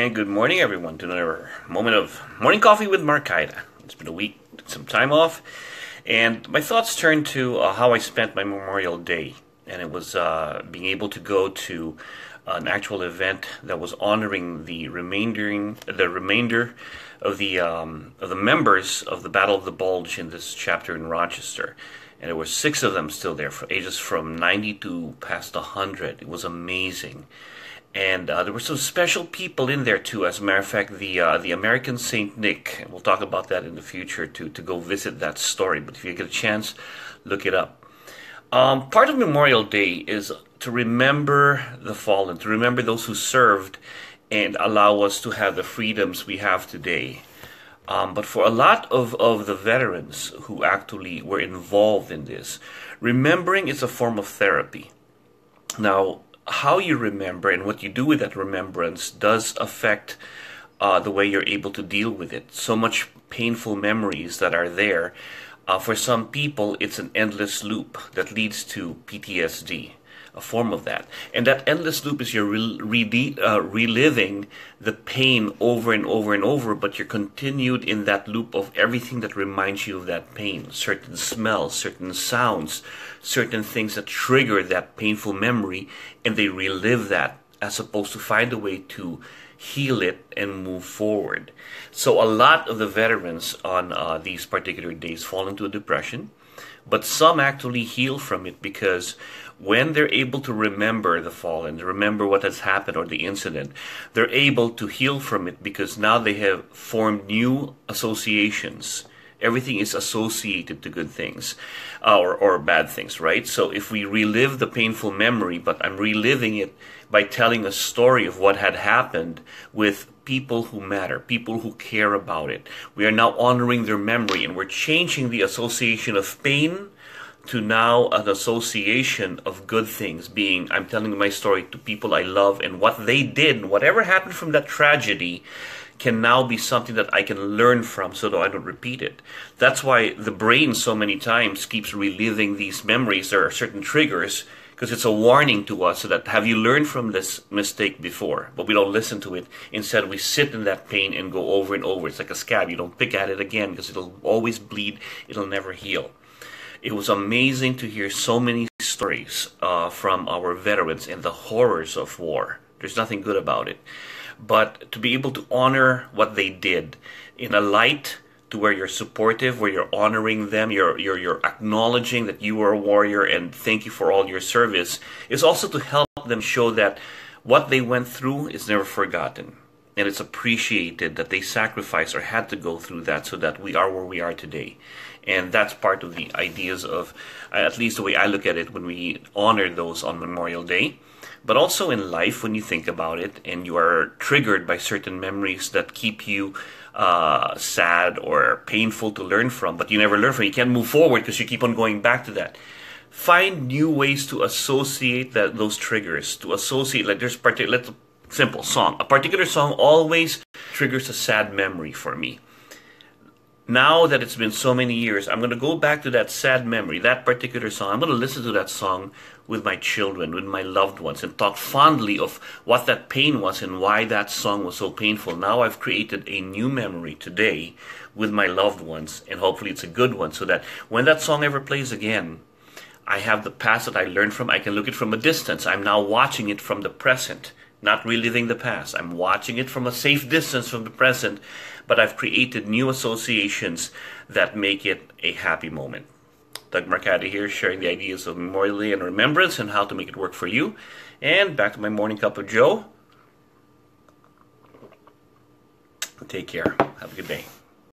And good morning, everyone, to another moment of morning coffee with Marcaida. It's been a week, some time off, and my thoughts turned to how I spent my Memorial Day, and it was being able to go to an actual event that was honoring the remainder of the members of the Battle of the Bulge in this chapter in Rochester. And there were 6 of them still there, for ages from 90 to past 100. It was amazing. And there were some special people in there too. As a matter of fact, the American Saint Nick, and we'll talk about that in the future to go visit that story. But if you get a chance, look it up. Part of Memorial Day is to remember the fallen, to remember those who served and allow us to have the freedoms we have today. But for a lot of the veterans who actually were involved in this, remembering is a form of therapy. Now, how you remember and what you do with that remembrance does affect the way you're able to deal with it. So much painful memories that are there. For some people, it's an endless loop that leads to PTSD, a form of that. And that endless loop is you're reliving the pain over and over and over, but you're continued in that loop of everything that reminds you of that pain. Certain smells, certain sounds, certain things that trigger that painful memory, and they relive that as opposed to find a way to heal it and move forward. So a lot of the veterans on these particular days fall into a depression, but some actually heal from it because when they're able to remember the fallen, remember what has happened or the incident, they're able to heal from it because now they have formed new associations. Everything is associated to good things or bad things, right? So if we relive the painful memory, but I'm reliving it by telling a story of what had happened with people who matter, people who care about it, we are now honoring their memory, and we're changing the association of pain to now an association of good things, being I'm telling my story to people I love, and what they did, whatever happened from that tragedy, can now be something that I can learn from so that I don't repeat it. That's why the brain so many times keeps reliving these memories. There are certain triggers because it's a warning to us so that have you learned from this mistake before? But we don't listen to it. Instead, we sit in that pain and go over and over. It's like a scab. You don't pick at it again because it'll always bleed. It'll never heal. It was amazing to hear so many stories from our veterans and the horrors of war. There's nothing good about it. But to be able to honor what they did in a light to where you're supportive, where you're honoring them, you're acknowledging that you are a warrior and thank you for all your service, is also to help them show that what they went through is never forgotten. And it's appreciated that they sacrificed or had to go through that so that we are where we are today. And that's part of the ideas of, at least the way I look at it, when we honor those on Memorial Day. But also in life, when you think about it and you are triggered by certain memories that keep you sad or painful to learn from, but you never learn from it, you can't move forward because you keep on going back to that. Find new ways to associate those triggers, to associate, like there's simple song. A particular song always triggers a sad memory for me. Now that it's been so many years, I'm going to go back to that sad memory, that particular song. I'm going to listen to that song with my children, with my loved ones, and talk fondly of what that pain was and why that song was so painful. Now I've created a new memory today with my loved ones, and hopefully it's a good one, so that when that song ever plays again, I have the past that I learned from. I can look at it from a distance. I'm now watching it from the present. Not reliving the past. I'm watching it from a safe distance from the present, but I've created new associations that make it a happy moment. Doug Marcaida here, sharing the ideas of Memorial Day and remembrance and how to make it work for you. And back to my morning cup of Joe. Take care. Have a good day.